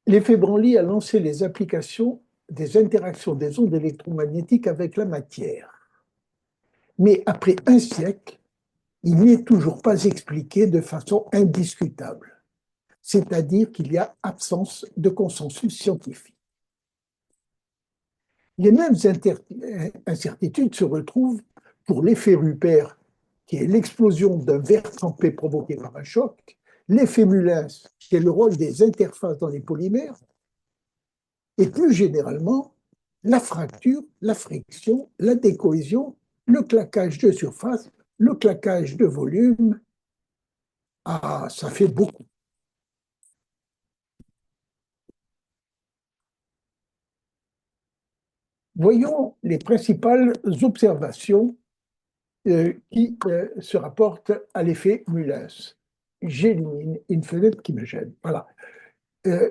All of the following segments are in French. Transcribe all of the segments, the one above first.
L'effet Branly a lancé les applications des interactions des ondes électromagnétiques avec la matière. Mais après un siècle, il n'est toujours pas expliqué de façon indiscutable, c'est-à-dire qu'il y a absence de consensus scientifique. Les mêmes incertitudes se retrouvent pour l'effet Rupert, qui est l'explosion d'un verre trempé provoqué par un choc, l'effet Mullins, qui est le rôle des interfaces dans les polymères, et plus généralement, la fracture, la friction, la décohésion, le claquage de surface, le claquage de volume. Ah, ça fait beaucoup. Voyons les principales observations qui se rapportent à l'effet Mullins. J'élimine une fenêtre qui me gêne. Voilà.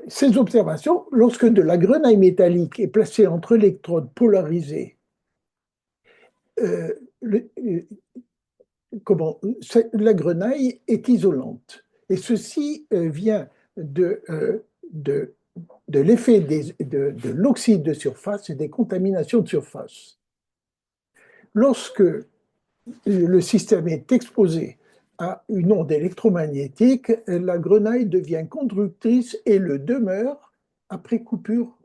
Ces observations, lorsque de la grenaille métallique est placée entre électrodes polarisées, euh, le, la grenaille est isolante. Et ceci vient de, de l'effet de l'oxyde de surface et des contaminations de surface. Lorsque le système est exposé à une onde électromagnétique, la grenaille devient conductrice et le demeure après coupure,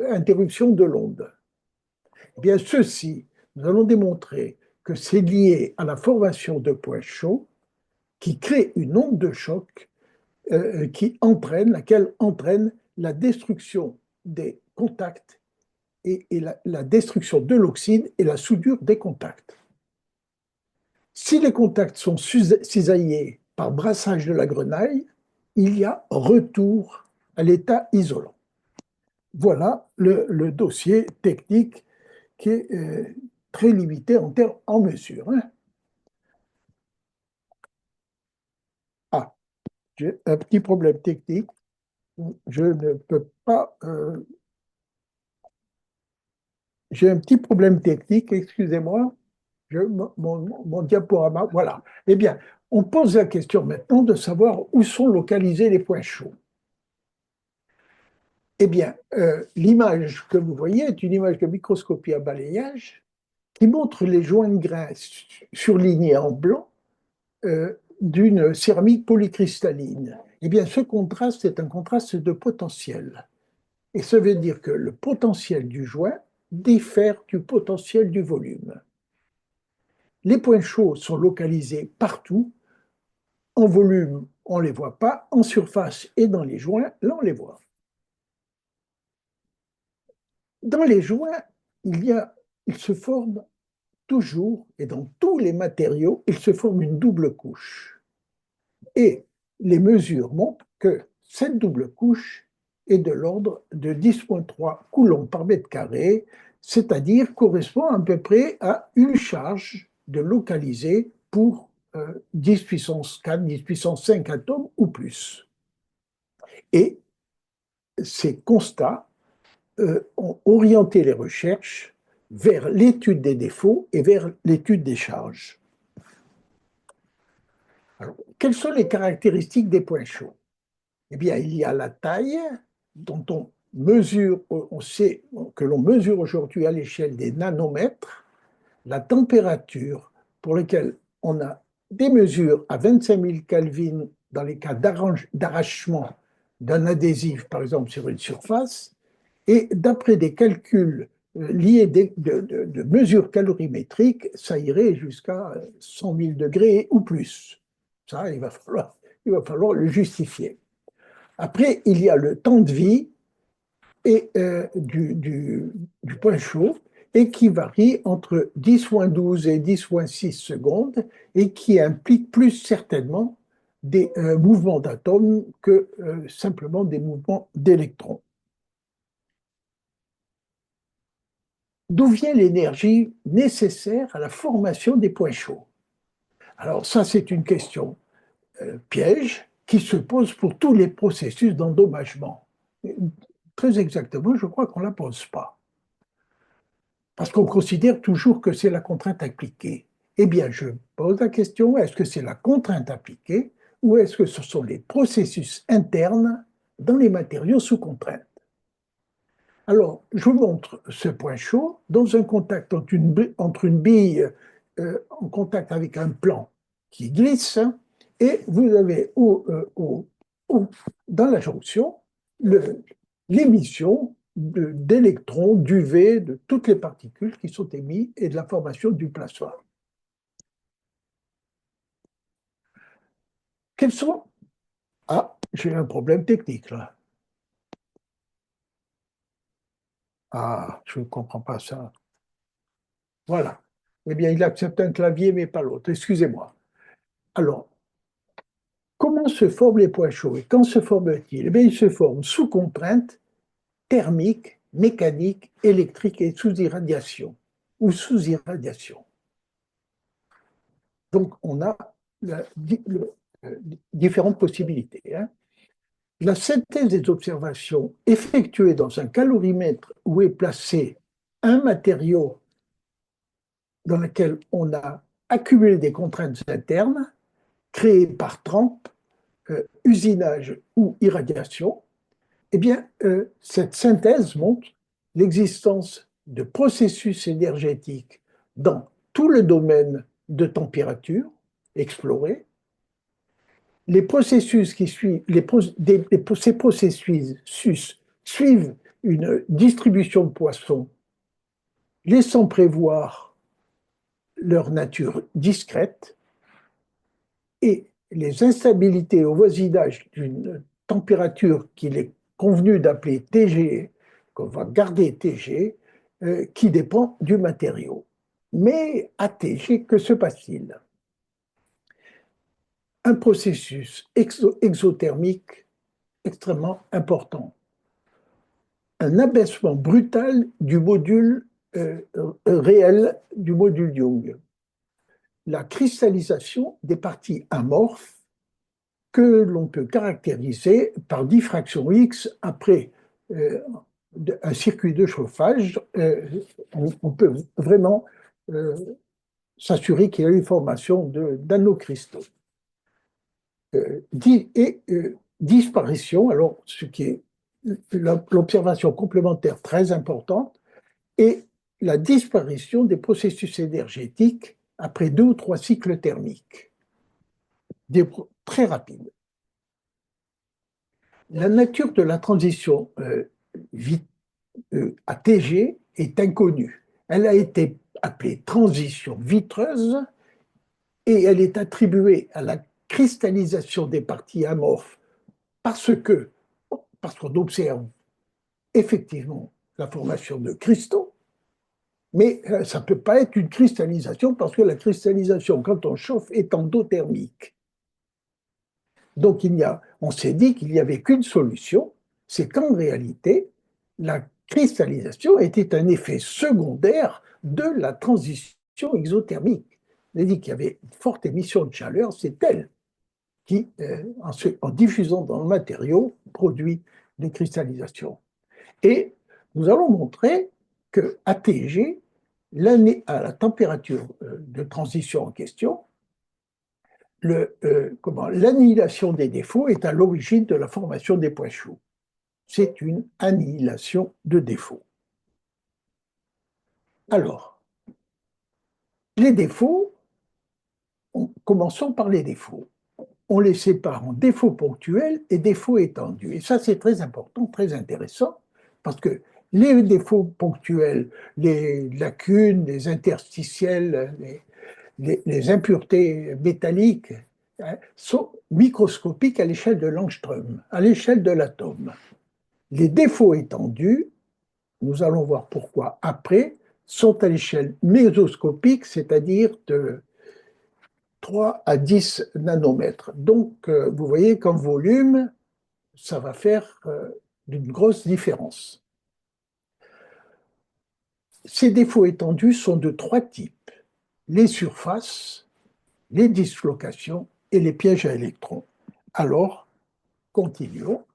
interruption de l'onde. Eh bien, ceci, nous allons démontrer que c'est lié à la formation de points chauds qui crée une onde de choc laquelle entraîne la destruction des contacts et la destruction de l'oxyde et la soudure des contacts. Si les contacts sont cisaillés par brassage de la grenaille, il y a retour à l'état isolant. Voilà le dossier technique qui est très limité en mesure. Hein. Ah, j'ai un petit problème technique. Je ne peux pas. J'ai un petit problème technique, excusez-moi. Mon diaporama, voilà. Eh bien, on pose la question maintenant de savoir où sont localisés les points chauds. Eh bien, l'image que vous voyez est une image de microscopie à balayage qui montre les joints de grains surlignés en blanc d'une céramique polycristalline. Eh bien, ce contraste est un contraste de potentiel. Et ça veut dire que le potentiel du joint diffère du potentiel du volume. Les points chauds sont localisés partout. En volume, on ne les voit pas. En surface et dans les joints, là, on les voit. Dans les joints, il se forme toujours, et dans tous les matériaux, il se forme une double couche. Et les mesures montrent que cette double couche est de l'ordre de 10,3 coulombs par mètre carré, c'est-à-dire correspond à peu près à une charge de localisée pour 10 puissance 4, 10 puissance 5 atomes ou plus. Et ces constats ont orienté les recherches vers l'étude des défauts et vers l'étude des charges. Alors, quelles sont les caractéristiques des points chauds? Eh bien, il y a la taille dont on sait que l'on mesure aujourd'hui à l'échelle des nanomètres, la température pour laquelle on a des mesures à 25 000 Kelvin dans les cas d'arrachement d'un adhésif, par exemple sur une surface, et d'après des calculs liés de mesures calorimétriques, ça irait jusqu'à 100 000 degrés ou plus. Ça, il va falloir le justifier. Après, il y a le temps de vie et, du point chaud et qui varie entre 10-12 et 10-6 secondes et qui implique plus certainement des mouvements d'atomes que simplement des mouvements d'électrons. D'où vient l'énergie nécessaire à la formation des points chauds? Alors ça, c'est une question piège qui se pose pour tous les processus d'endommagement. Très exactement, je crois qu'on ne la pose pas. Parce qu'on considère toujours que c'est la contrainte appliquée. Eh bien, je pose la question, est-ce que c'est la contrainte appliquée ou est-ce que ce sont les processus internes dans les matériaux sous contrainte. Alors, je vous montre ce point chaud dans un contact entre une bille en contact avec un plan qui glisse, et vous avez dans la jonction l'émission d'électrons, d'UV, de toutes les particules qui sont émises et de la formation du plasma. Quels sont... Ah, j'ai un problème technique là. Ah, je ne comprends pas ça. Voilà. Eh bien, il accepte un clavier, mais pas l'autre. Excusez-moi. Alors, comment se forment les points chauds et quand se forment-ils? Eh bien, ils se forment sous contrainte thermique, mécanique, électrique et sous irradiation ou sous irradiation. Donc, on a différentes possibilités. Hein. La synthèse des observations effectuées dans un calorimètre où est placé un matériau dans lequel on a accumulé des contraintes internes créées par trempe, usinage ou irradiation, eh bien, cette synthèse montre l'existence de processus énergétiques dans tout le domaine de température exploré. Les processus qui suivent, ces processus suivent une distribution de poissons, laissant prévoir leur nature discrète, et les instabilités au voisinage d'une température qu'il est convenu d'appeler TG, qu'on va garder TG, qui dépend du matériau. Mais à TG, que se passe-t-il? Un processus exothermique extrêmement important. Un abaissement brutal du module réel du module Young. La cristallisation des parties amorphes que l'on peut caractériser par diffraction X après un circuit de chauffage. On peut vraiment s'assurer qu'il y a une formation d'anocristaux. Disparition, alors ce qui est l'observation complémentaire très importante, est la disparition des processus énergétiques après 2 ou 3 cycles thermiques, très rapides. La nature de la transition à TG est inconnue. Elle a été appelée transition vitreuse et elle est attribuée à la cristallisation des parties amorphes parce qu'on observe effectivement la formation de cristaux, mais ça ne peut pas être une cristallisation parce que la cristallisation, quand on chauffe, est endothermique. Donc on s'est dit qu'il n'y avait qu'une solution, c'est qu'en réalité, la cristallisation était un effet secondaire de la transition exothermique. On a dit qu'il y avait une forte émission de chaleur, c'est elle qui, en diffusant dans le matériau, produit des cristallisations. Et nous allons montrer qu'à TG, à la température de transition en question, l'annihilation des défauts est à l'origine de la formation des points chauds. C'est une annihilation de défauts. Alors, les défauts, commençons par les défauts. On les sépare en défauts ponctuels et défauts étendus. Et ça, c'est très important, très intéressant, parce que les défauts ponctuels, les lacunes, les interstitiels, les impuretés métalliques, hein, sont microscopiques à l'échelle de l'angstrom, à l'échelle de l'atome. Les défauts étendus, nous allons voir pourquoi après, sont à l'échelle mésoscopique, c'est-à-dire de 3 à 10 nanomètres. Donc, vous voyez qu'en volume, ça va faire une grosse différence. Ces défauts étendus sont de 3 types: les surfaces, les dislocations et les pièges à électrons. Alors, continuons.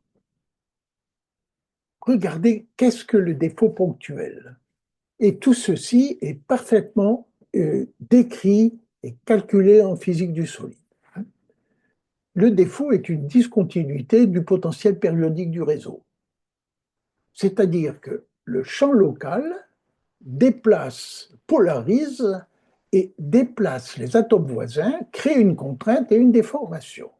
Regardez, qu'est-ce que le défaut ponctuel? Et tout ceci est parfaitement décrit et calculé en physique du solide. le défaut est une discontinuité du potentiel périodique du réseau. C'est-à-dire que le champ local déplace, polarise et déplace les atomes voisins, crée une contrainte et une déformation.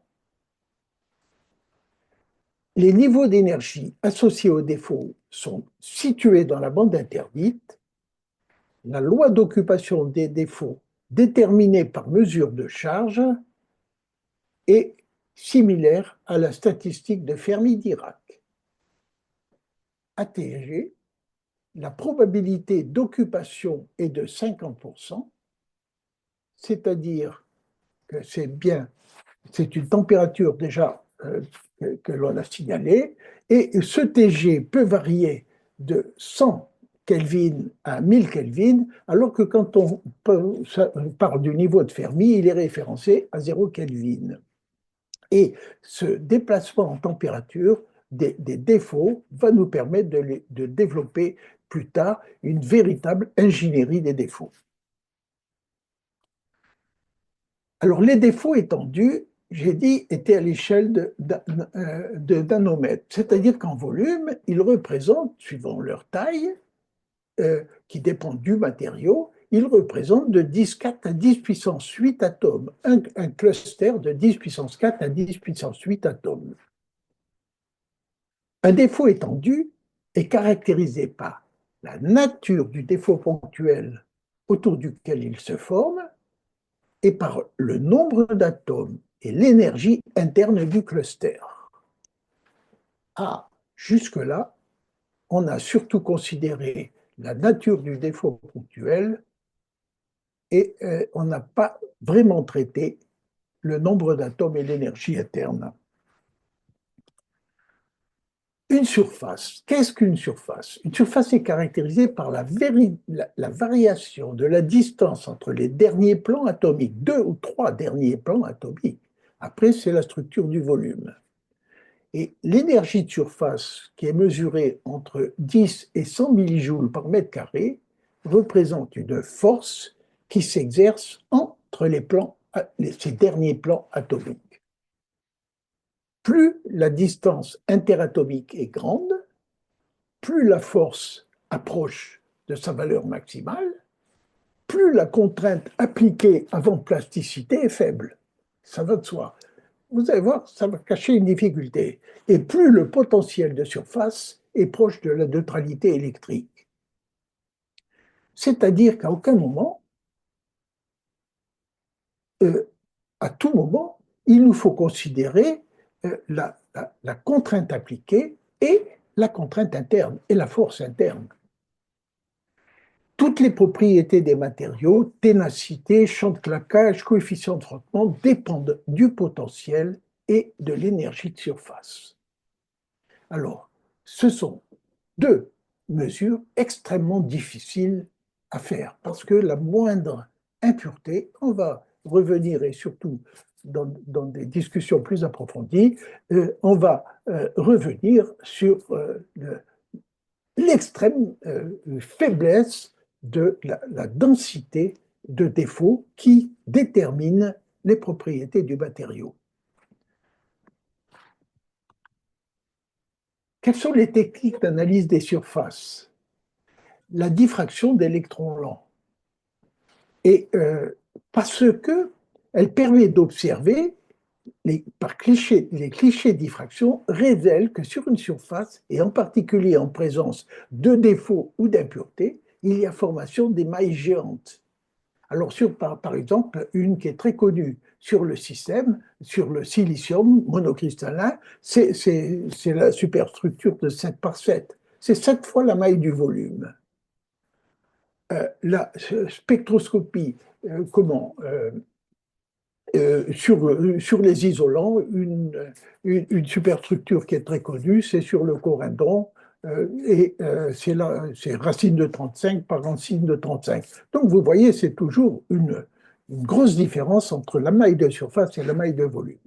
Les niveaux d'énergie associés au défaut sont situés dans la bande interdite. La loi d'occupation des défauts déterminée par mesure de charge est similaire à la statistique de Fermi-Dirac. ATG, la probabilité d'occupation est de 50%, c'est-à-dire que c'est une température déjà que l'on a signalée, et ce TG peut varier de 100 Kelvin à 1000 Kelvin, alors que quand on parle du niveau de Fermi, il est référencé à 0 Kelvin. Et ce déplacement en température des défauts va nous permettre de développer plus tard une véritable ingénierie des défauts. Alors, les défauts étendus, j'ai dit, étaient à l'échelle de nanomètres, c'est-à-dire qu'en volume, ils représentent, suivant leur taille, qui dépend du matériau, ils représentent de 10,4 à 10 puissance 8 atomes, un cluster de 10 puissance 4 à 10 puissance 8 atomes. Un défaut étendu est caractérisé par la nature du défaut ponctuel autour duquel il se forme et par le nombre d'atomes et l'énergie interne du cluster. Ah, jusque-là, on a surtout considéré la nature du défaut ponctuel et on n'a pas vraiment traité le nombre d'atomes et l'énergie interne. Une surface, qu'est-ce qu'une surface? Une surface est caractérisée par la variation de la distance entre les derniers plans atomiques, 2 ou 3 derniers plans atomiques. Après, c'est la structure du volume. Et l'énergie de surface, qui est mesurée entre 10 et 100 millijoules par mètre carré, représente une force qui s'exerce entre ces derniers plans atomiques. Plus la distance interatomique est grande, plus la force approche de sa valeur maximale, plus la contrainte appliquée avant plasticité est faible. Ça va de soi. Vous allez voir, ça va cacher une difficulté. Et plus le potentiel de surface est proche de la neutralité électrique. C'est-à-dire qu'à aucun moment, à tout moment, il nous faut considérer la contrainte appliquée et la contrainte interne et la force interne. Toutes les propriétés des matériaux, ténacité, champ de claquage, coefficient de frottement, dépendent du potentiel et de l'énergie de surface. Alors, ce sont deux mesures extrêmement difficiles à faire parce que la moindre impureté, on va revenir et surtout dans des discussions plus approfondies, on va revenir sur l'extrême faiblesse de la densité de défauts qui détermine les propriétés du matériau. Quelles sont les techniques d'analyse des surfaces? La diffraction d'électrons lents. Et parce qu'elle permet d'observer, les clichés de diffraction révèlent que sur une surface, et en particulier en présence de défauts ou d'impuretés, il y a formation d'émailles géantes. Alors, par exemple, une qui est très connue sur le système, sur le silicium monocristallin, c'est la superstructure de 7 par 7. C'est 7 fois la maille du volume. La spectroscopie, sur les isolants, une superstructure qui est très connue, c'est sur le corindon, c'est racine de 35 par racine de 35. Donc vous voyez, c'est toujours une grosse différence entre la maille de surface et la maille de volume.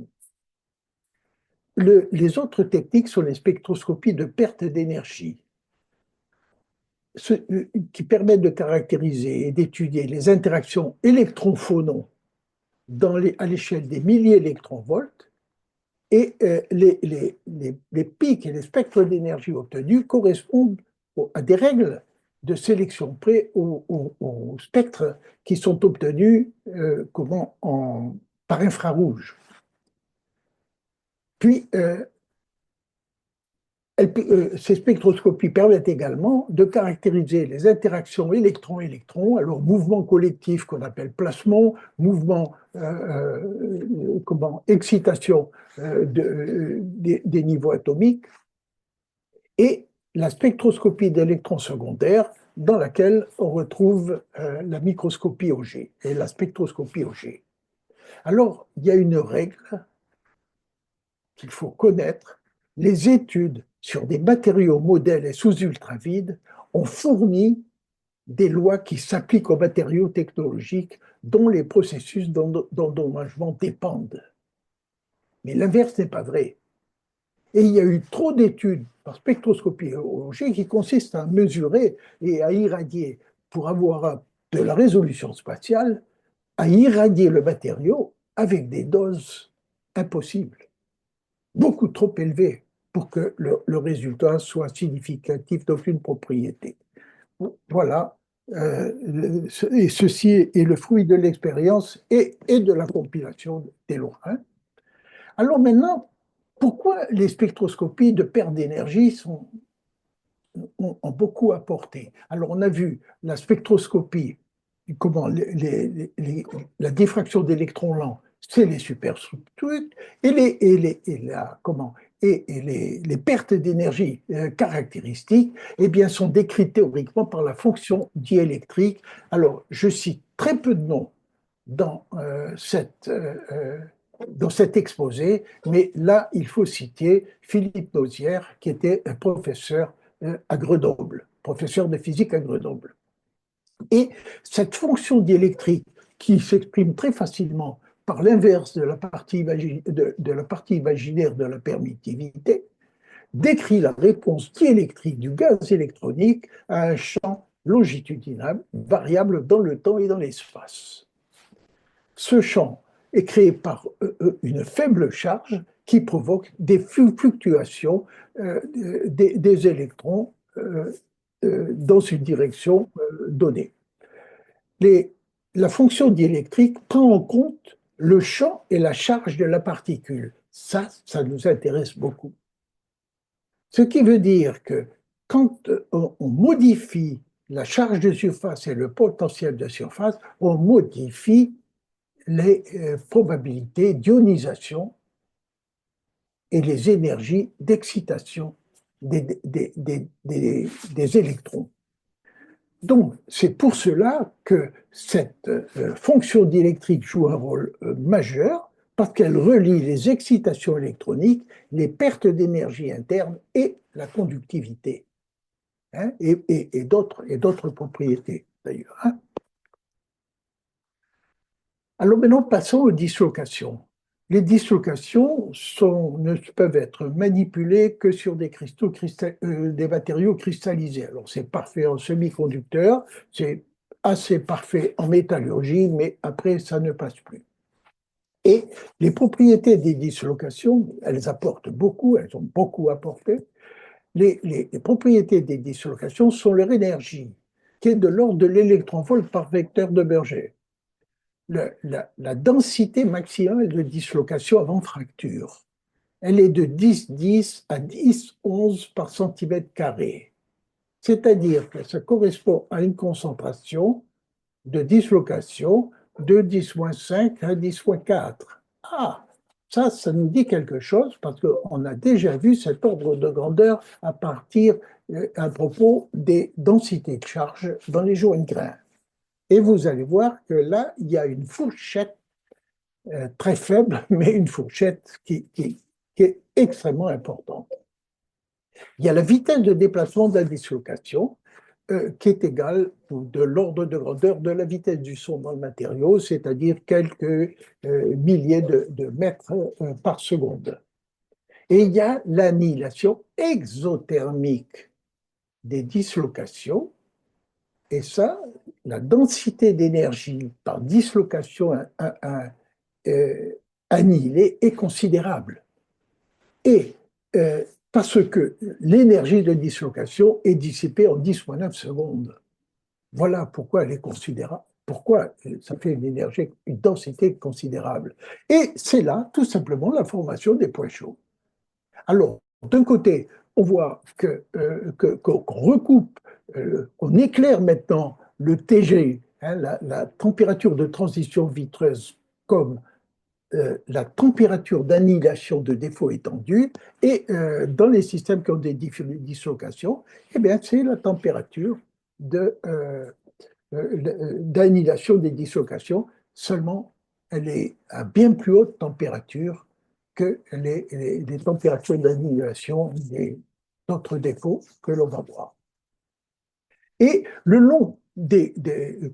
Les autres techniques sont les spectroscopies de perte d'énergie, qui permettent de caractériser et d'étudier les interactions électron-phonon à l'échelle des milliers d'électronvolts, Et les pics et les spectres d'énergie obtenus correspondent à des règles de sélection près aux spectres qui sont obtenus par infrarouge. Puis, ces spectroscopies permettent également de caractériser les interactions électron-électron, alors mouvement collectif qu'on appelle plasmon, mouvement, excitation des niveaux atomiques, et la spectroscopie d'électrons secondaires dans laquelle on retrouve la microscopie Auger et la spectroscopie Auger. Alors, il y a une règle qu'il faut connaître. Les études sur des matériaux modèles et sous ultravide ont fourni des lois qui s'appliquent aux matériaux technologiques dont les processus d'endommagement dépendent. Mais l'inverse n'est pas vrai. Et il y a eu trop d'études par spectroscopie Auger qui consistent à mesurer et à irradier, pour avoir de la résolution spatiale, à irradier le matériau avec des doses impossibles, beaucoup trop élevées pour que le résultat soit significatif d'aucune propriété. Voilà, et ceci est le fruit de l'expérience et de la compilation des lois. Alors maintenant, pourquoi les spectroscopies de perte d'énergie ont beaucoup apporté? Alors on a vu la spectroscopie, comment la diffraction d'électrons lents, c'est les superstructures, et les pertes d'énergie caractéristiques, eh bien, sont décrites théoriquement par la fonction diélectrique. Alors, je cite très peu de noms dans, dans cet exposé, mais là, il faut citer Philippe Nauzière, qui était un professeur à Grenoble, professeur de physique à Grenoble. Et cette fonction diélectrique, qui s'exprime très facilement par l'inverse de la partie imaginaire de la permittivité, décrit la réponse diélectrique du gaz électronique à un champ longitudinal variable dans le temps et dans l'espace. Ce champ est créé par une faible charge qui provoque des fluctuations des électrons dans une direction donnée. La fonction diélectrique prend en compte le champ et la charge de la particule. Ça nous intéresse beaucoup. Ce qui veut dire que quand on modifie la charge de surface et le potentiel de surface, on modifie les probabilités d'ionisation et les énergies d'excitation des électrons. Donc, c'est pour cela que cette fonction diélectrique joue un rôle majeur, parce qu'elle relie les excitations électroniques, les pertes d'énergie interne et la conductivité, hein, et d'autres propriétés d'ailleurs. Hein. Alors maintenant, passons aux dislocations. Les dislocations ne peuvent être manipulées que sur des matériaux cristallisés. Alors c'est parfait en semi-conducteur, c'est assez parfait en métallurgie, mais après ça ne passe plus. Et les propriétés des dislocations, elles apportent beaucoup, elles ont beaucoup apporté. Les propriétés des dislocations sont leur énergie, qui est de l'ordre de l'électronvolt par vecteur de Berger. La densité maximale de dislocation avant fracture, elle est de 10,10 à 10,11 par centimètre carré. C'est-à-dire que ça correspond à une concentration de dislocation de 10-5 à 10-4. Ah, ça nous dit quelque chose parce qu'on a déjà vu cet ordre de grandeur à propos des densités de charge dans les joints de grains. Et vous allez voir que là, il y a une fourchette très faible, mais une fourchette qui est extrêmement importante. Il y a la vitesse de déplacement de la dislocation qui est égale de l'ordre de grandeur de la vitesse du son dans le matériau, c'est-à-dire quelques milliers de mètres par seconde. Et il y a l'annihilation exothermique des dislocations. Et ça, la densité d'énergie par dislocation annihilée est considérable. Et parce que l'énergie de dislocation est dissipée en 10-9 secondes. Voilà pourquoi elle est considérable. Pourquoi ça fait une énergie, une densité considérable. Et c'est là, tout simplement, la formation des points chauds. Alors, d'un côté, on voit qu'on recoupe, qu'on éclaire maintenant le TG, hein, la température de transition vitreuse, comme la température d'annihilation de défaut étendu, et dans les systèmes qui ont des dislocations, eh bien, c'est la température d'annihilation des dislocations, seulement elle est à bien plus haute température que les températures d'annihilation d'autres défauts que l'on va voir. Et le long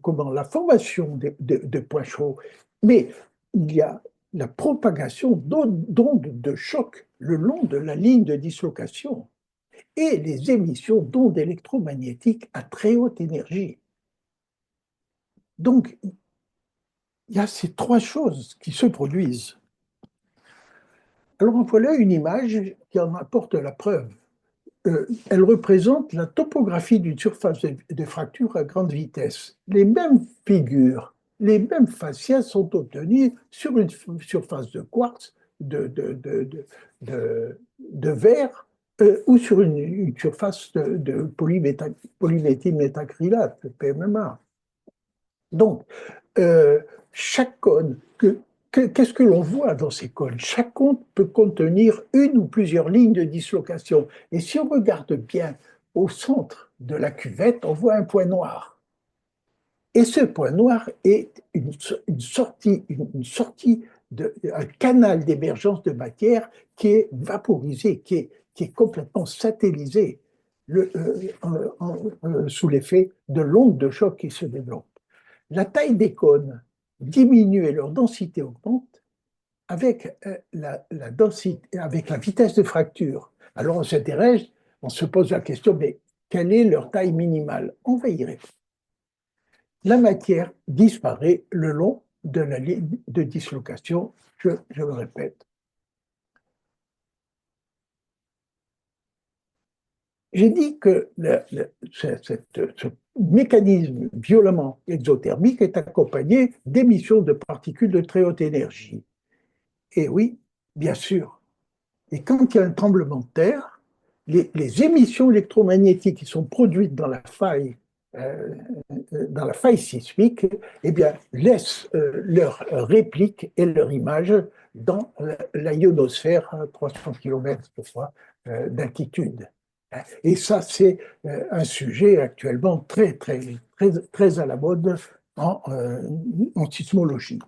comment, la formation de points chauds, mais il y a la propagation d'ondes de choc le long de la ligne de dislocation et les émissions d'ondes électromagnétiques à très haute énergie. Donc, il y a ces trois choses qui se produisent. Alors, voilà une image qui en apporte la preuve. Elle représente la topographie d'une surface de fracture à grande vitesse. Les mêmes figures, les mêmes fascias sont obtenues sur une surface de quartz, de verre, ou sur une surface de polyméthylmétacrylate, PMMA. Donc, chaque cône, qu'est-ce que l'on voit dans ces cônes? Chaque cône peut contenir une ou plusieurs lignes de dislocation. Et si on regarde bien au centre de la cuvette, on voit un point noir. Et ce point noir est une sortie, un canal d'émergence de matière qui est vaporisé, qui est complètement satellisé sous l'effet de l'onde de choc qui se développe. La taille des cônes diminue et leur densité augmente avec avec la vitesse de fracture. Alors on se pose la question, mais quelle est leur taille minimale? On va y répondre. La matière disparaît le long de la ligne de dislocation, je le répète. J'ai dit que ce mécanisme violemment exothermique est accompagné d'émissions de particules de très haute énergie. Et oui, bien sûr. Et quand il y a un tremblement de terre, les émissions électromagnétiques qui sont produites dans la faille sismique, eh bien, laissent leur réplique et leur image dans la ionosphère à 300 km d'altitude. Et ça, c'est un sujet actuellement très à la mode en sismologie.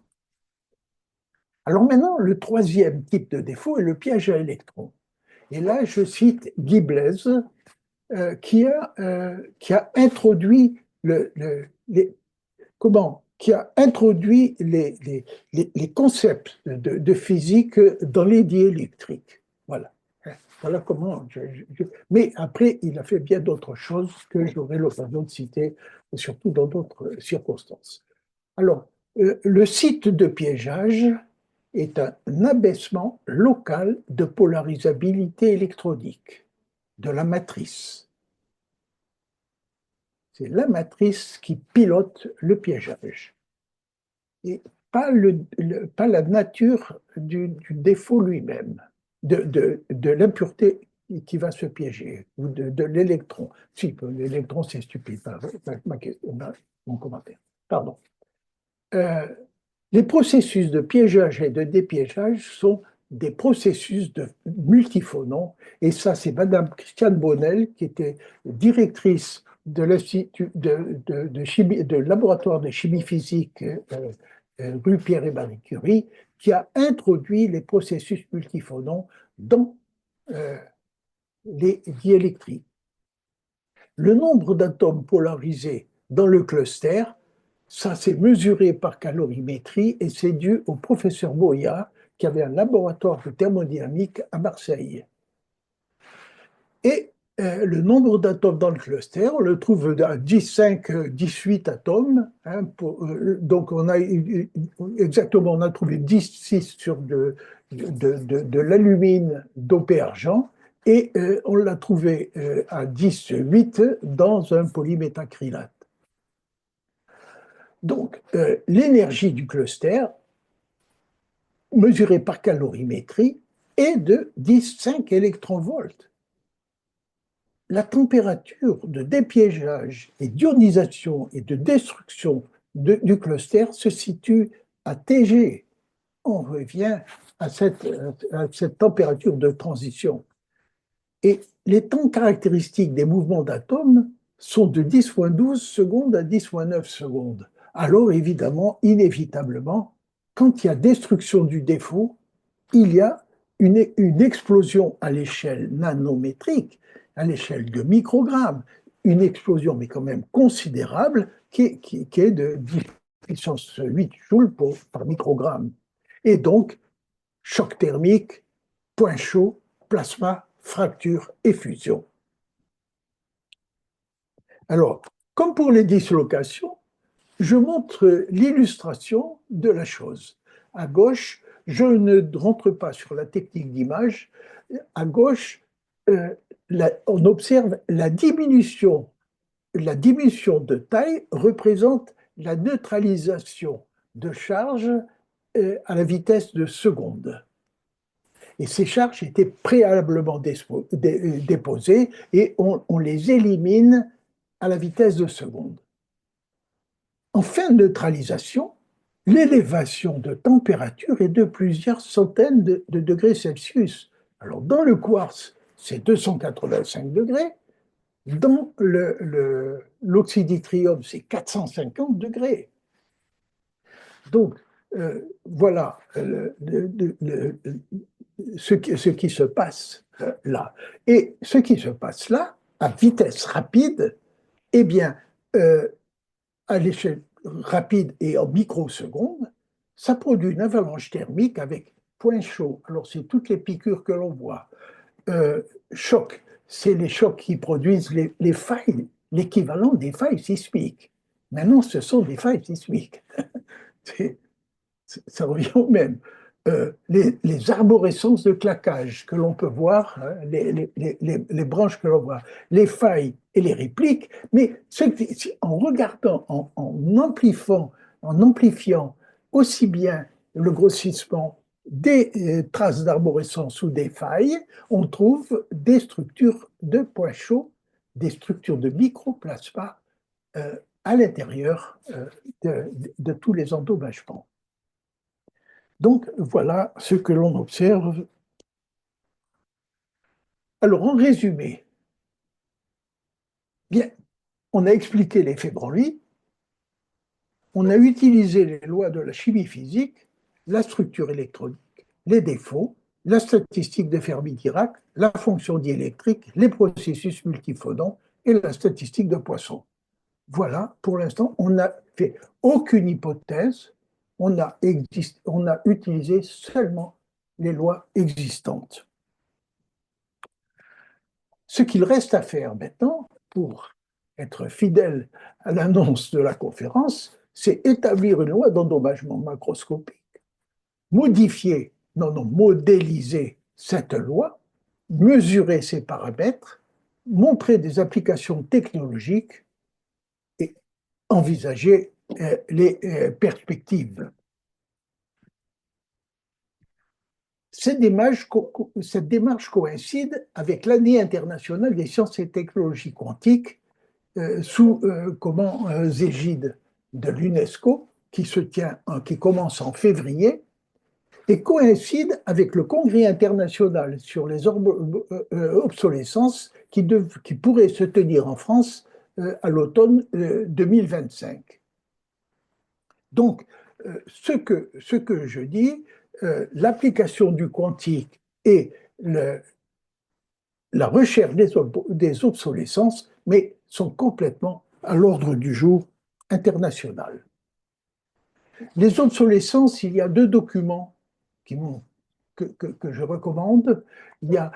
Alors maintenant, le troisième type de défaut est le piège à électrons. Et là, je cite Guy Blaise, qui a introduit les concepts de physique dans les diélectriques. Voilà. Voilà comment. Mais après, il a fait bien d'autres choses que j'aurai l'occasion de citer, surtout dans d'autres circonstances. Alors, le site de piégeage est un abaissement local de polarisabilité électronique de la matrice. C'est la matrice qui pilote le piégeage. Et pas la nature du défaut lui-même, de l'impureté qui va se piéger, ou de l'électron. Si, l'électron, c'est stupide, mon commentaire. Pardon. Les processus de piégeage et de dépiégeage sont des processus de multiphonons, et ça, c'est Madame Christiane Bonnel, qui était directrice de l'Institut de laboratoire de chimie physique rue Pierre et Marie Curie, qui a introduit les processus multiphonons dans les diélectriques. Le nombre d'atomes polarisés dans le cluster, ça c'est mesuré par calorimétrie et c'est dû au professeur Boya qui avait un laboratoire de thermodynamique à Marseille. Et le nombre d'atomes dans le cluster, on le trouve à 15, 18 atomes. Hein, donc on a trouvé 16 sur de l'alumine dopé argent et on l'a trouvé à 10,8 dans un polyméthacrylate. Donc, l'énergie du cluster, mesurée par calorimétrie, est de 10,5 électronvolts. La température de dépiégeage et d'ionisation et de destruction du cluster se situe à Tg. On revient à cette température de transition. Et les temps caractéristiques des mouvements d'atomes sont de 10-12 secondes à 10-9 secondes. Alors évidemment, inévitablement, quand il y a destruction du défaut, il y a une explosion à l'échelle nanométrique, à l'échelle de microgrammes, une explosion mais quand même considérable qui est de 10 puissance 8 joules par microgramme. Et donc, choc thermique, point chaud, plasma, fracture et fusion. Alors, comme pour les dislocations, je montre l'illustration de la chose. À gauche, je ne rentre pas sur la technique d'image. À gauche, on observe la diminution. La diminution de taille représente la neutralisation de charge à la vitesse de seconde. Et ces charges étaient préalablement déposées et on les élimine à la vitesse de seconde. En fin de neutralisation, l'élévation de température est de plusieurs centaines de degrés Celsius. Alors, dans le quartz, c'est 285 degrés. Dans l'oxyditrium, c'est 450 degrés. Donc, voilà ce qui se passe là. Et ce qui se passe là, à vitesse rapide, eh bien, à l'échelle rapide et en microsecondes, ça produit une avalanche thermique avec point chaud. Alors, c'est toutes les piqûres que l'on voit. Choc, c'est les chocs qui produisent les failles, l'équivalent des failles sismiques. Maintenant, ce sont des failles sismiques. Ça revient au même. Les arborescences de claquage que l'on peut voir, hein, les branches que l'on voit, les failles et les répliques, mais en regardant, en amplifiant aussi bien le grossissement des traces d'arborescence ou des failles, on trouve des structures de points chauds, des structures de microplasma à l'intérieur de tous les endommagements. Donc, voilà ce que l'on observe. Alors, en résumé, bien, on a expliqué l'effet Broglie, on a utilisé les lois de la chimie physique, la structure électronique, les défauts, la statistique de Fermi-Dirac, la fonction diélectrique, les processus multiphonons et la statistique de Poisson. Voilà, pour l'instant, on n'a fait aucune hypothèse, on a utilisé seulement les lois existantes. Ce qu'il reste à faire maintenant, pour être fidèle à l'annonce de la conférence, c'est établir une loi d'endommagement macroscopique, modéliser cette loi, mesurer ses paramètres, montrer des applications technologiques et envisager les perspectives. Cette démarche coïncide avec l'année internationale des sciences et technologies quantiques sous égide de l'UNESCO qui commence en février et coïncide avec le congrès international sur les obsolescences qui pourrait se tenir en France à l'automne 2025. Donc, ce que je dis, l'application du quantique et la recherche des obsolescences, mais sont complètement à l'ordre du jour international. Les obsolescences, il y a deux documents que je recommande. Il y a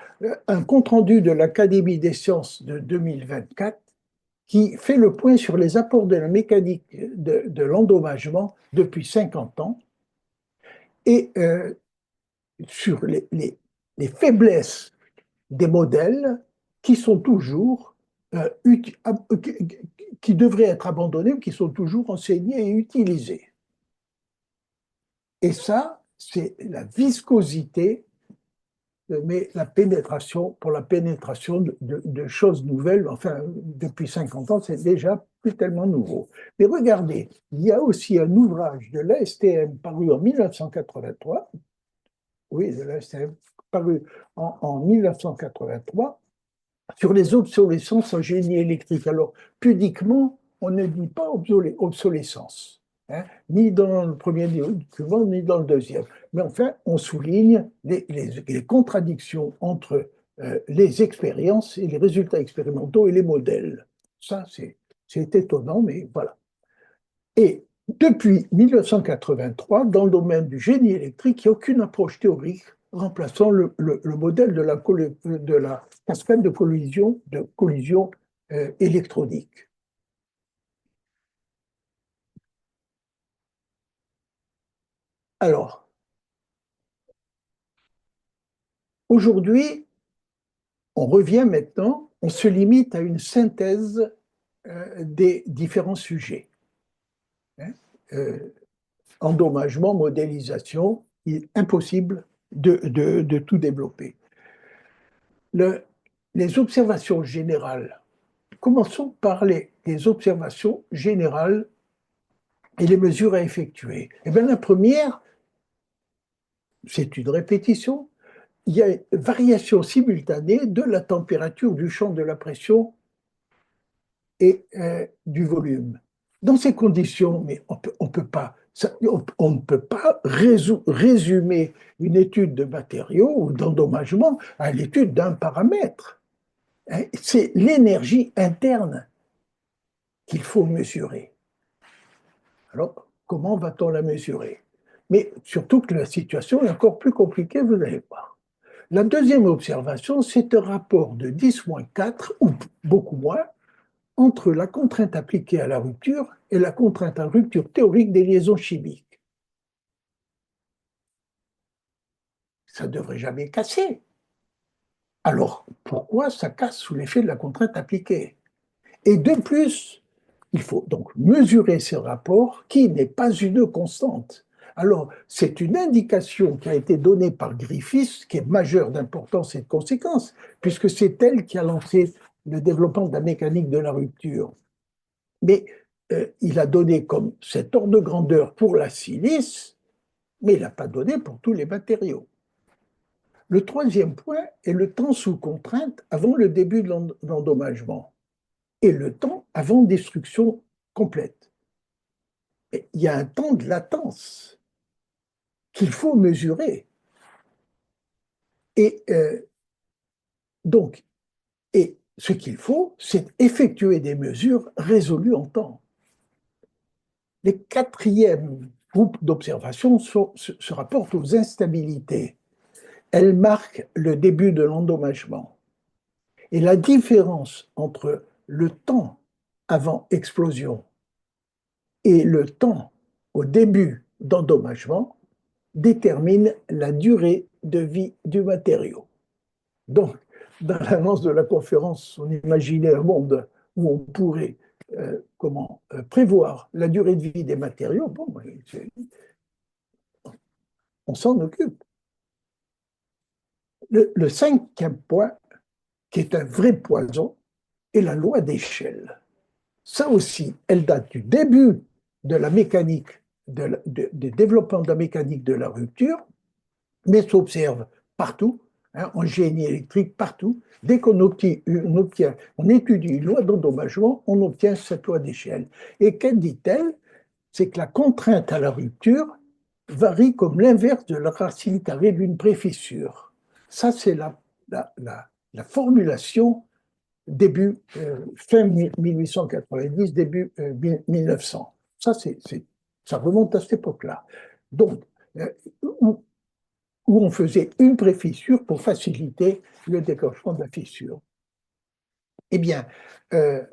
un compte-rendu de l'Académie des sciences de 2024 qui fait le point sur les apports de la mécanique de l'endommagement depuis 50 ans. Et sur les faiblesses des modèles qui sont toujours qui devraient être abandonnés, qui sont toujours enseignés et utilisés. Et ça, c'est la viscosité, mais la pénétration, pour la pénétration de choses nouvelles, enfin, depuis 50 ans, c'est déjà plus tellement nouveau. Mais regardez, il y a aussi un ouvrage de l'ASTM paru en 1983, oui, de l'ASTM, paru en 1983, sur les obsolescences en génie électrique. Alors, pudiquement, on ne dit pas obsolescence, hein, ni dans le premier document, ni dans le deuxième. Mais enfin, on souligne les contradictions entre les expériences et les résultats expérimentaux et les modèles. Ça, c'est étonnant, mais voilà. Et depuis 1983, dans le domaine du génie électrique, il n'y a aucune approche théorique remplaçant le modèle de la cascade de collision électronique. Alors, aujourd'hui, on revient maintenant, on se limite à une synthèse des différents sujets, hein. Euh, Endommagement, modélisation, il est impossible de tout développer. Le- les observations générales. Commençons par les observations générales et les mesures à effectuer. Eh bien, la première, c'est une répétition. Il y a une variation simultanée de la température, du champ de la pression et du volume. Dans ces conditions, mais on peut pas, on ne peut pas résumer une étude de matériaux ou d'endommagement à l'étude d'un paramètre, hein. C'est l'énergie interne qu'il faut mesurer. Alors, comment va-t-on la mesurer? Mais surtout que la situation est encore plus compliquée, vous allez voir. La deuxième observation, c'est un rapport de 10-4, ou beaucoup moins, entre la contrainte appliquée à la rupture et la contrainte à rupture théorique des liaisons chimiques. Ça ne devrait jamais casser. Alors, pourquoi ça casse sous l'effet de la contrainte appliquée? Et de plus, il faut donc mesurer ce rapport qui n'est pas une constante. Alors, c'est une indication qui a été donnée par Griffiths, qui est majeure d'importance et de conséquence, puisque c'est elle qui a lancé le développement de la mécanique de la rupture. Mais il a donné comme cet ordre de grandeur pour la silice, mais il n'a pas donné pour tous les matériaux. Le troisième point est le temps sous contrainte avant le début de l'endommagement et le temps avant destruction complète. Et il y a un temps de latence qu'il faut mesurer. Et donc, et ce qu'il faut, c'est effectuer des mesures résolues en temps. Les quatrièmes groupes d'observation se rapportent aux instabilités. Elles marquent le début de l'endommagement. Et la différence entre le temps avant explosion et le temps au début d'endommagement détermine la durée de vie du matériau. Donc, dans l'annonce de la conférence, on imaginait un monde où on pourrait prévoir la durée de vie des matériaux. Bon, on s'en occupe. Le cinquième point, qui est un vrai poison, est la loi d'échelle. Ça aussi, elle date du début de la mécanique, du développement de la mécanique de la rupture, mais s'observe partout, hein, en génie électrique, partout. Dès on étudie une loi d'endommagement, on obtient cette loi d'échelle. Et qu'elle dit-elle? C'est que la contrainte à la rupture varie comme l'inverse de la racine carrée d'une préfissure. Ça, c'est la formulation fin 1890, début 1900. Ça remonte à cette époque-là. Donc, euh, où, où on faisait une préfissure pour faciliter le déclenchement de la fissure. Eh bien, euh,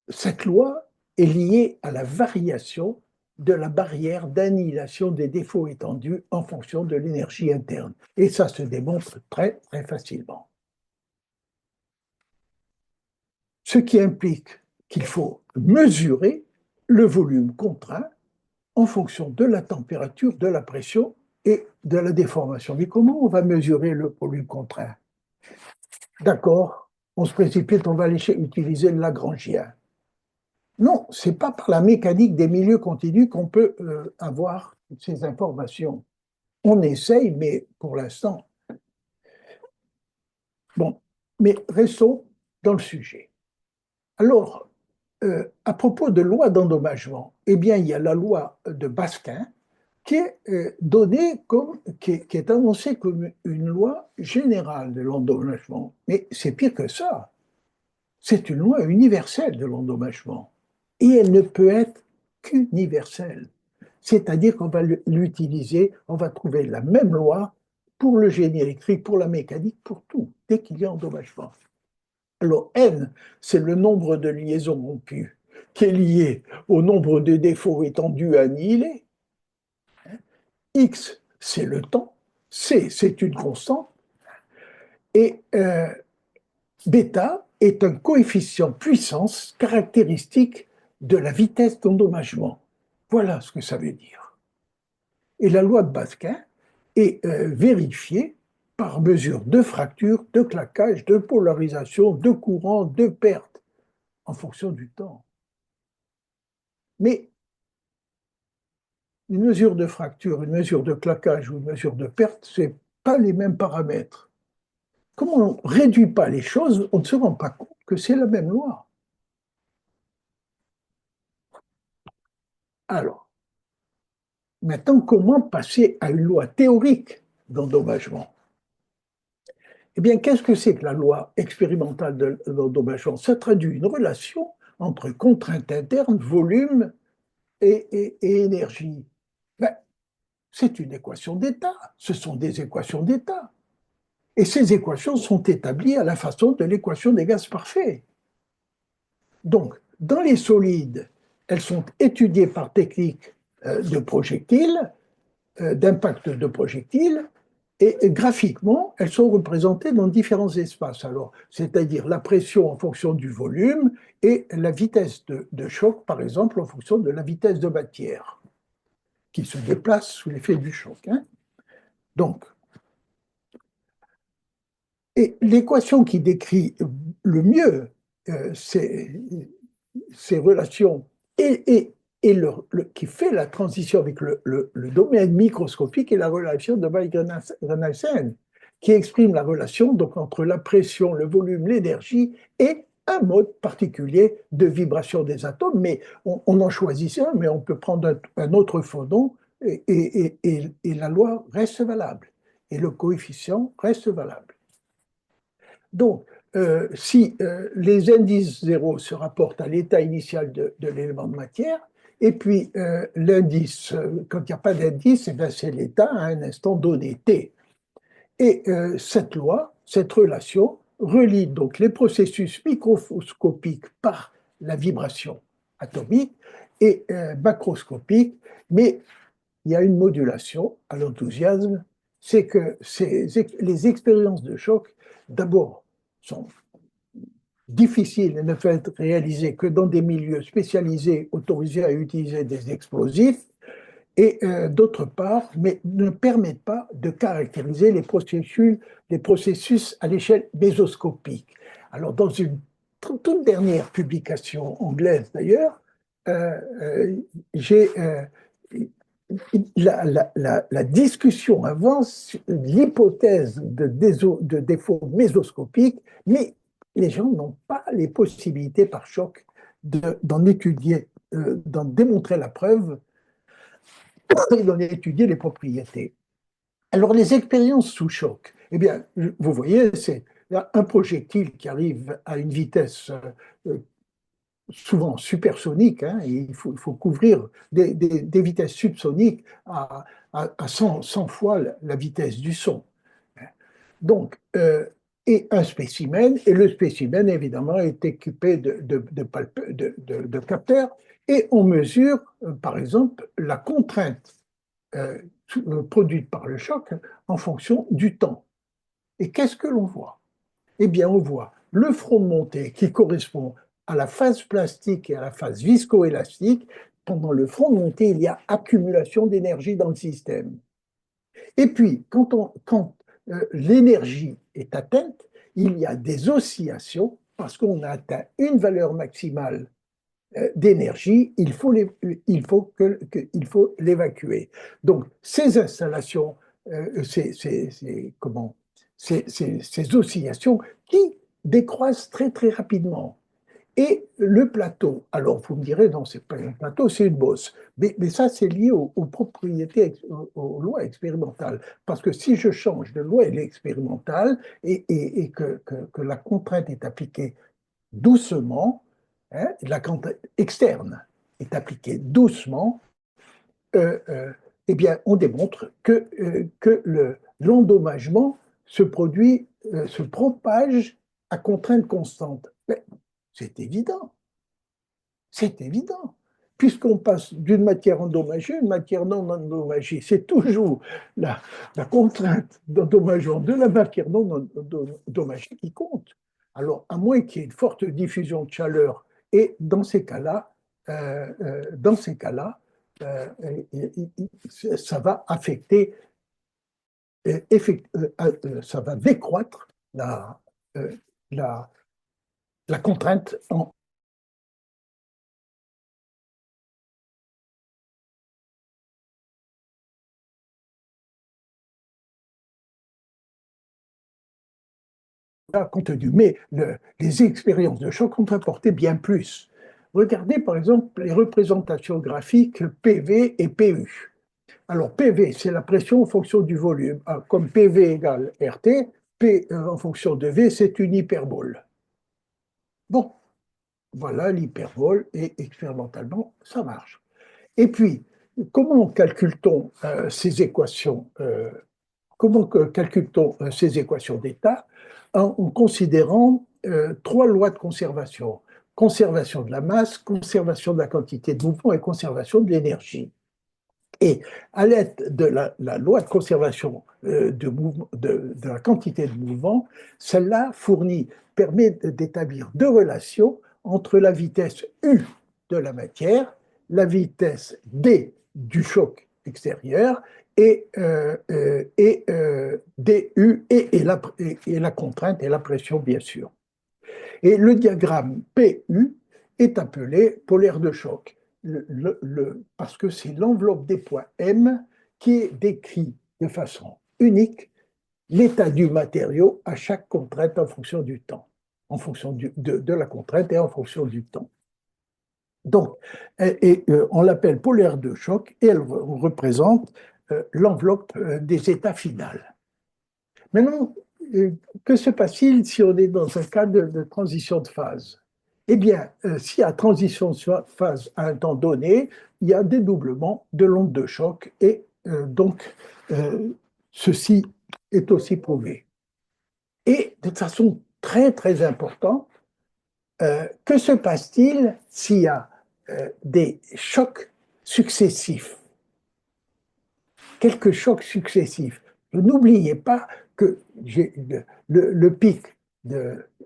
cette loi est liée à la variation de la barrière d'annihilation des défauts étendus en fonction de l'énergie interne. Et ça se démontre très, très facilement. Ce qui implique qu'il faut mesurer le volume contraint en fonction de la température, de la pression et de la déformation. Mais comment on va mesurer le volume contraint? D'accord, on se précipite, on va aller utiliser le Lagrangien. Non, ce n'est pas par la mécanique des milieux continus qu'on peut avoir toutes ces informations. On essaye, mais pour l'instant. Bon, mais restons dans le sujet. Alors, à propos de loi d'endommagement, eh bien, il y a la loi de Baskin qui est donnée comme, qui est annoncée comme une loi générale de l'endommagement. Mais c'est pire que ça. C'est une loi universelle de l'endommagement. Et elle ne peut être qu'universelle. C'est-à-dire qu'on va l'utiliser, on va trouver la même loi pour le génie électrique, pour la mécanique, pour tout, dès qu'il y a endommagement. Alors, N, c'est le nombre de liaisons rompues, qui est lié au nombre de défauts étendus à annihiler. X, c'est le temps. C, c'est une constante. Et bêta est un coefficient puissance caractéristique de la vitesse d'endommagement. Voilà ce que ça veut dire. Et la loi de Baskin est vérifiée par mesure de fracture, de claquage, de polarisation, de courant, de perte, en fonction du temps. Mais une mesure de fracture, une mesure de claquage ou une mesure de perte, ce n'est pas les mêmes paramètres. Comme on ne réduit pas les choses, on ne se rend pas compte que c'est la même loi. Alors, maintenant, comment passer à une loi théorique d'endommagement? Eh bien, qu'est-ce que c'est que la loi expérimentale de l'endommagement? Ça traduit une relation entre contrainte interne, volume et énergie. Ben, c'est une équation d'état. Ce sont des équations d'état. Et ces équations sont établies à la façon de l'équation des gaz parfaits. Donc, dans les solides, elles sont étudiées par technique de projectiles, d'impact de projectiles, et graphiquement, elles sont représentées dans différents espaces. Alors, c'est-à-dire la pression en fonction du volume et la vitesse de choc, par exemple, en fonction de la vitesse de matière qui se déplace sous l'effet du choc. Hein. Donc, et l'équation qui décrit le mieux ces relations qui fait la transition avec le domaine microscopique et la relation de Weig-Renalsen, qui exprime la relation donc, entre la pression, le volume, l'énergie et un mode particulier de vibration des atomes. Mais on en choisit un, mais on peut prendre un autre photон et la loi reste valable. Et le coefficient reste valable. Donc, si les indices zéro se rapportent à l'état initial de l'élément de matière, et puis l'indice, quand il n'y a pas d'indice, eh c'est l'état à un instant donné, t. Et cette loi, cette relation, relie donc les processus microscopiques par la vibration atomique et macroscopique, mais il y a une modulation à l'enthousiasme, c'est que les expériences de choc, d'abord, sont difficiles et ne peuvent être réalisées que dans des milieux spécialisés autorisés à utiliser des explosifs, et d'autre part, mais ne permettent pas de caractériser les processus à l'échelle mésoscopique. Alors, dans une toute dernière publication anglaise d'ailleurs, j'ai la discussion avance sur l'hypothèse de défaut mésoscopique, mais les gens n'ont pas les possibilités par choc d'en étudier, d'en démontrer la preuve et d'en étudier les propriétés. Alors, les expériences sous choc, eh bien, vous voyez, c'est un projectile qui arrive à une vitesse souvent supersonique, hein, il faut couvrir des vitesses subsoniques à 100 fois la vitesse du son. Donc, et un spécimen, et le spécimen, évidemment, est équipé de capteurs, et on mesure, par exemple, la contrainte euh, produite par le choc en fonction du temps. Et qu'est-ce que l'on voit? Eh bien, on voit le front monté qui correspond à la phase plastique et à la phase viscoélastique. Pendant le front monté, il y a accumulation d'énergie dans le système. Et puis, quand l'énergie est atteinte, il y a des oscillations parce qu'on a atteint une valeur maximale d'énergie, il faut l'évacuer. Donc, ces installations, ces oscillations qui décroissent très très rapidement. Et le plateau, alors vous me direz, non, c'est pas un plateau, c'est une bosse. Mais ça, c'est lié aux propriétés, aux lois expérimentales. Parce que si je change de loi expérimentale et que la contrainte est appliquée doucement, hein, la contrainte externe est appliquée doucement, euh, euh, eh bien, on démontre que l'endommagement se produit, se propage à contrainte constante. Mais c'est évident, c'est évident. Puisqu'on passe d'une matière endommagée à une matière non endommagée, c'est toujours la contrainte d'endommagement de la matière non endommagée qui compte. Alors, à moins qu'il y ait une forte diffusion de chaleur, et dans ces cas-là, euh, ça va affecter, ça va décroître la, euh, la, la contrainte en, contenu. Mais les expériences de choc ont apporté bien plus. Regardez par exemple les représentations graphiques PV et PU. Alors PV, c'est la pression en fonction du volume. Comme PV égale RT, P en fonction de V, c'est une hyperbole. Bon, voilà l'hyperbole et expérimentalement, ça marche. Et puis, comment calcule-t-on ces équations Comment calcule-t-on ces équations d'état en considérant trois lois de conservation. Conservation de la masse, conservation de la quantité de mouvement et conservation de l'énergie. Et à l'aide de la loi de conservation de la quantité de mouvement, celle-là permet d'établir deux relations entre la vitesse U de la matière, la vitesse D du choc extérieur et DU et la contrainte et la pression, bien sûr. Et le diagramme PU est appelé polaire de choc, parce que c'est l'enveloppe des points M qui décrit de façon unique l'état du matériau à chaque contrainte en fonction du temps, en fonction de la contrainte et en fonction du temps. Donc, on l'appelle polaire de choc et elle représente l'enveloppe des états finaux. Maintenant, que se passe-t-il si on est dans un cas de transition de phase? Eh bien, si à transition de phase à un temps donné, il y a dédoublement de l'onde de choc et donc ceci est aussi prouvé. Et de façon très très importante, que se passe-t-il s'il y a des chocs successifs? Quelques chocs successifs. N'oubliez pas que le pic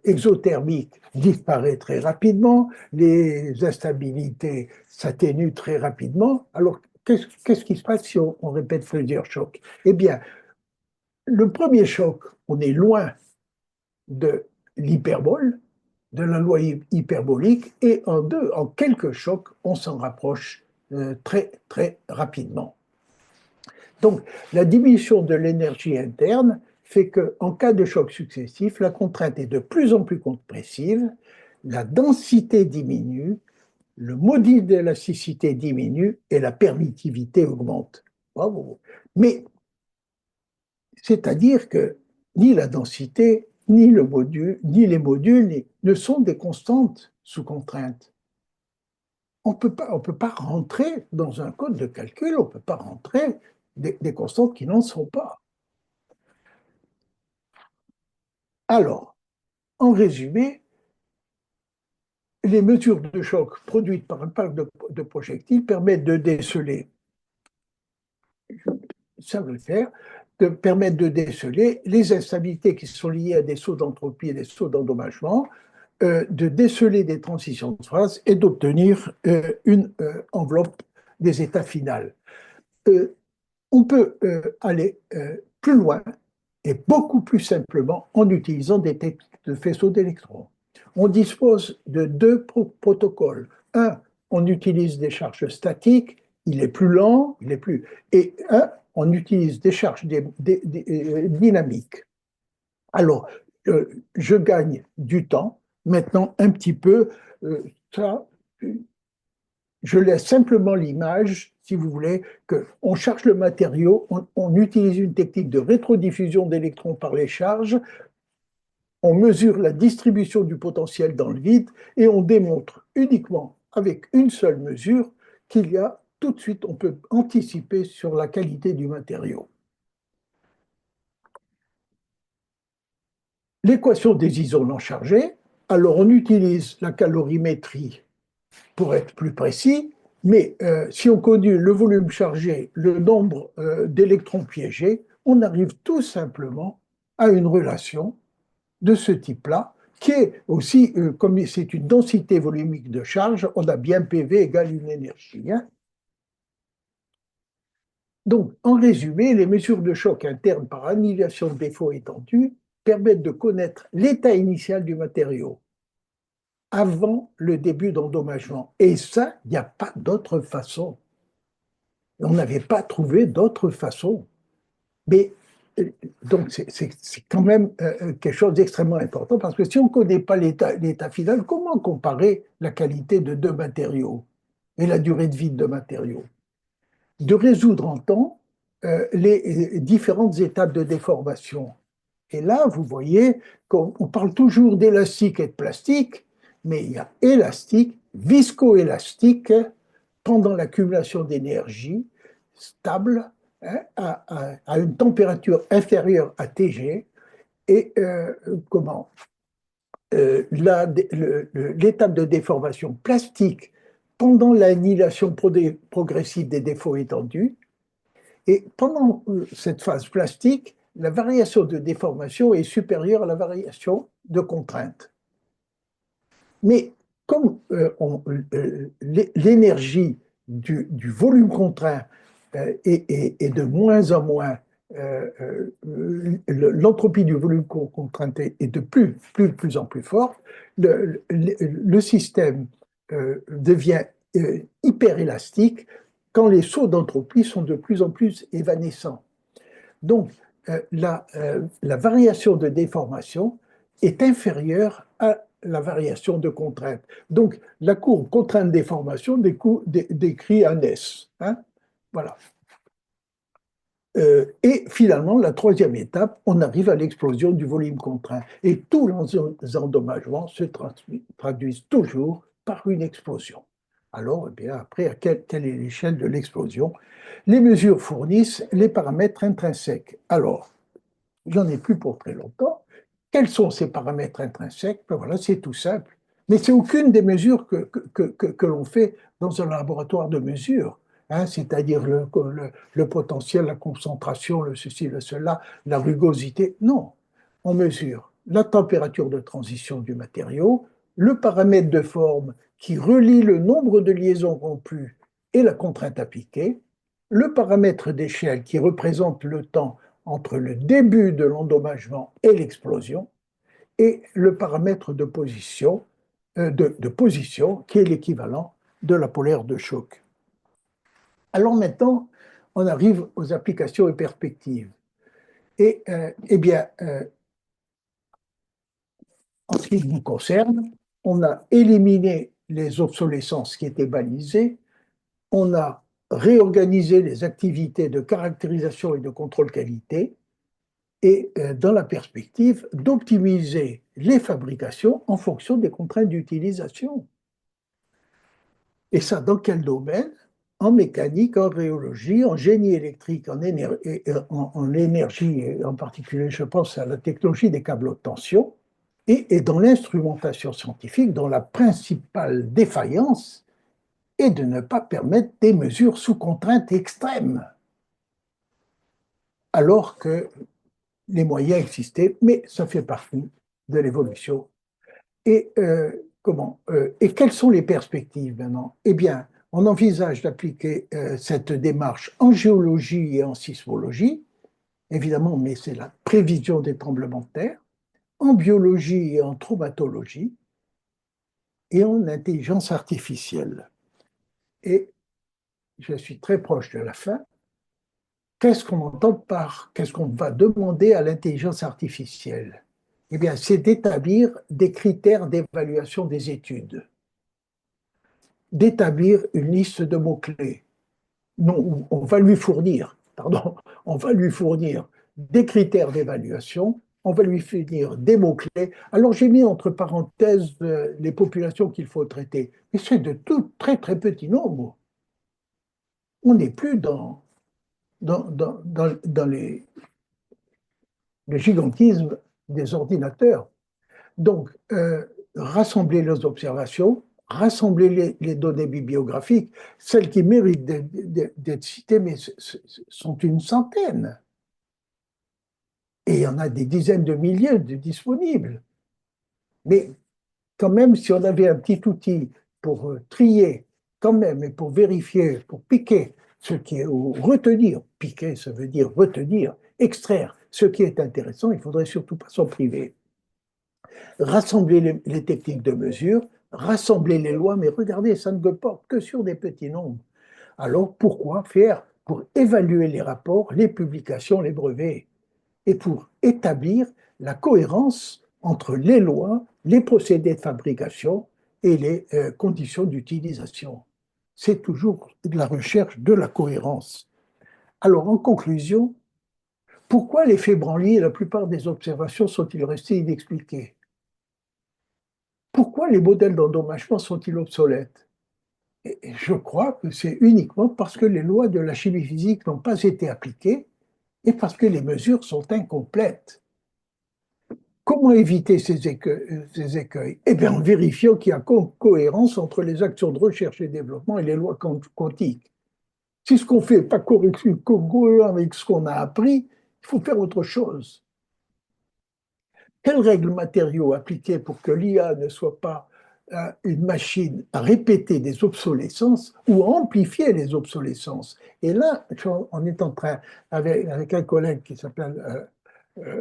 exothermique disparaît très rapidement, les instabilités s'atténuent très rapidement. Alors, qu'est-ce qui se passe si on répète plusieurs chocs? Eh bien, le premier choc, on est loin de l'hyperbole, de la loi hyperbolique, et en quelques chocs, on s'en rapproche très, très rapidement. Donc, la diminution de l'énergie interne fait qu'en cas de choc successif, la contrainte est de plus en plus compressive, la densité diminue, le module d'élasticité diminue et la permittivité augmente. Bravo. Mais c'est-à-dire que ni la densité, ni le module, ni les modules ne sont des constantes sous contrainte. On peut pas rentrer dans un code de calcul, on ne peut pas rentrer des constantes qui n'en sont pas. Alors, en résumé, les mesures de choc produites par un parc de projectiles permettent de déceler, ça veut le faire, permettent de déceler les instabilités qui sont liées à des sauts d'entropie et des sauts d'endommagement, de déceler des transitions de phase et d'obtenir une enveloppe des états finals. Euh, on peut aller plus loin et beaucoup plus simplement en utilisant des techniques de faisceau d'électrons. On dispose de deux protocoles. Un, on utilise des charges statiques, il est plus lent, il est plus. Et un, on utilise des charges dynamiques. Alors, je gagne du temps. Maintenant, un petit peu, ça, je laisse simplement l'image, si vous voulez, qu'on charge le matériau, on utilise une technique de rétrodiffusion d'électrons par les charges, on mesure la distribution du potentiel dans le vide et on démontre uniquement avec une seule mesure qu'il y a tout de suite, on peut anticiper sur la qualité du matériau. L'équation des isolants chargés, alors on utilise la calorimétrie pour être plus précis, mais si on connaît le volume chargé, le nombre d'électrons piégés, on arrive tout simplement à une relation de ce type-là, qui est aussi, comme c'est une densité volumique de charge, on a bien PV égale une énergie. Hein. Donc, en résumé, les mesures de choc interne par annihilation de défauts étendus permettent de connaître l'état initial du matériau avant le début d'endommagement. Et ça, il n'y a pas d'autre façon. On n'avait pas trouvé d'autre façon. Mais donc, c'est quand même quelque chose d'extrêmement important parce que si on ne connaît pas l'état final, comment comparer la qualité de deux matériaux et la durée de vie de deux matériaux? De résoudre en temps les différentes étapes de déformation. Et là, vous voyez qu'on parle toujours d'élastique et de plastique, mais il y a élastique, viscoélastique, pendant l'accumulation d'énergie, stable, hein, à une température inférieure à Tg, et comment l'étape de déformation plastique pendant l'annihilation progressive des défauts étendus, et pendant cette phase plastique, la variation de déformation est supérieure à la variation de contrainte. Mais comme l'énergie du volume contraint est de moins en moins, l'entropie du volume contraint est de plus en plus forte, le système devient hyperélastique quand les sauts d'entropie sont de plus en plus évanescents. Donc, la variation de déformation est inférieure à la variation de contrainte. Donc, la courbe contrainte-déformation décrit un S. Hein. Voilà. Et finalement, la troisième étape, on arrive à l'explosion du volume contraint. Et tous les endommagements se traduisent toujours par une explosion. Alors, eh bien, après, quelle est l'échelle de l'explosion? Les mesures fournissent les paramètres intrinsèques. Alors, j'en ai plus pour très longtemps. Quels sont ces paramètres intrinsèques? Ben voilà, c'est tout simple. Mais c'est aucune des mesures que l'on fait dans un laboratoire de mesure. Hein, c'est-à-dire le potentiel, la concentration, le ceci, le cela, la rugosité. Non, on mesure la température de transition du matériau, le paramètre de forme qui relie le nombre de liaisons rompues et la contrainte appliquée, le paramètre d'échelle qui représente le temps entre le début de l'endommagement et l'explosion, et le paramètre de position qui est l'équivalent de la polaire de choc. Alors maintenant, on arrive aux applications et perspectives. Et eh bien, en ce qui nous concerne, on a éliminé les obsolescences qui étaient balisées, on a réorganisé les activités de caractérisation et de contrôle qualité, et dans la perspective d'optimiser les fabrications en fonction des contraintes d'utilisation. Et ça, dans quel domaine? en mécanique, en rhéologie, en génie électrique, en énergie, et en particulier, je pense à la technologie des câbles haute tension, et dans l'instrumentation scientifique, dont la principale défaillance est de ne pas permettre des mesures sous contrainte extrême, alors que les moyens existaient, mais ça fait partie de l'évolution. Et quelles sont les perspectives maintenant? Eh bien, on envisage d'appliquer cette démarche en géologie et en sismologie, évidemment, mais c'est la prévision des tremblements de terre, en biologie et en traumatologie, et en intelligence artificielle. Et je suis très proche de la fin. Qu'est-ce qu'on va demander à l'intelligence artificielle? Eh bien, c'est d'établir des critères d'évaluation des études, d'établir une liste de mots-clés. Non, on va lui fournir, pardon, on va lui fournir des critères d'évaluation, on va lui fournir des mots-clés. Alors j'ai mis entre parenthèses les populations qu'il faut traiter, mais c'est de tout très très petits nombres. On n'est plus dans le gigantisme des ordinateurs. Donc, rassembler les observations, rassembler les données bibliographiques, celles qui méritent d'être citées, mais sont une centaine. Et il y en a des dizaines de milliers de disponibles. Mais quand même, si on avait un petit outil pour trier, quand même, et pour vérifier, pour piquer ce qui est, ou retenir, piquer, ça veut dire retenir, extraire ce qui est intéressant, il ne faudrait surtout pas s'en priver. Rassembler les techniques de mesure, rassembler les lois, mais regardez, ça ne porte que sur des petits nombres. Alors pourquoi faire? Pour évaluer les rapports, les publications, les brevets, et pour établir la cohérence entre les lois, les procédés de fabrication et les conditions d'utilisation. C'est toujours de la recherche de la cohérence. Alors en conclusion, pourquoi l'effet Branly et la plupart des observations sont-ils restés inexpliqués? Pourquoi les modèles d'endommagement sont-ils obsolètes? Et je crois que c'est uniquement parce que les lois de la chimie physique n'ont pas été appliquées et parce que les mesures sont incomplètes. Comment éviter ces écueils? Eh bien, en vérifiant qu'il y a cohérence entre les actions de recherche et développement et les lois quantiques. Si ce qu'on fait n'est pas cohérent avec ce qu'on a appris, il faut faire autre chose. Quelles règles matériaux appliquer pour que l'IA ne soit pas une machine à répéter des obsolescences ou à amplifier les obsolescences? Et là, on est en train, avec un collègue qui s'appelle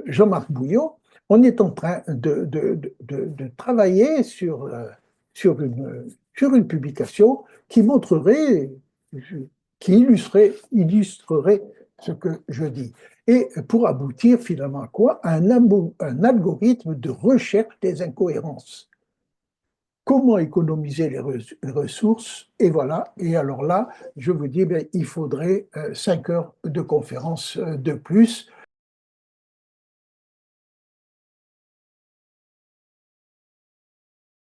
Jean-Marc Bouillon, on est en train de travailler sur une publication qui montrerait, qui illustrerait ce que je dis. Et pour aboutir finalement à quoi? À un algorithme de recherche des incohérences. Comment économiser les ressources? Et voilà. Et alors là, je vous dis, il faudrait 5 heures de conférence de plus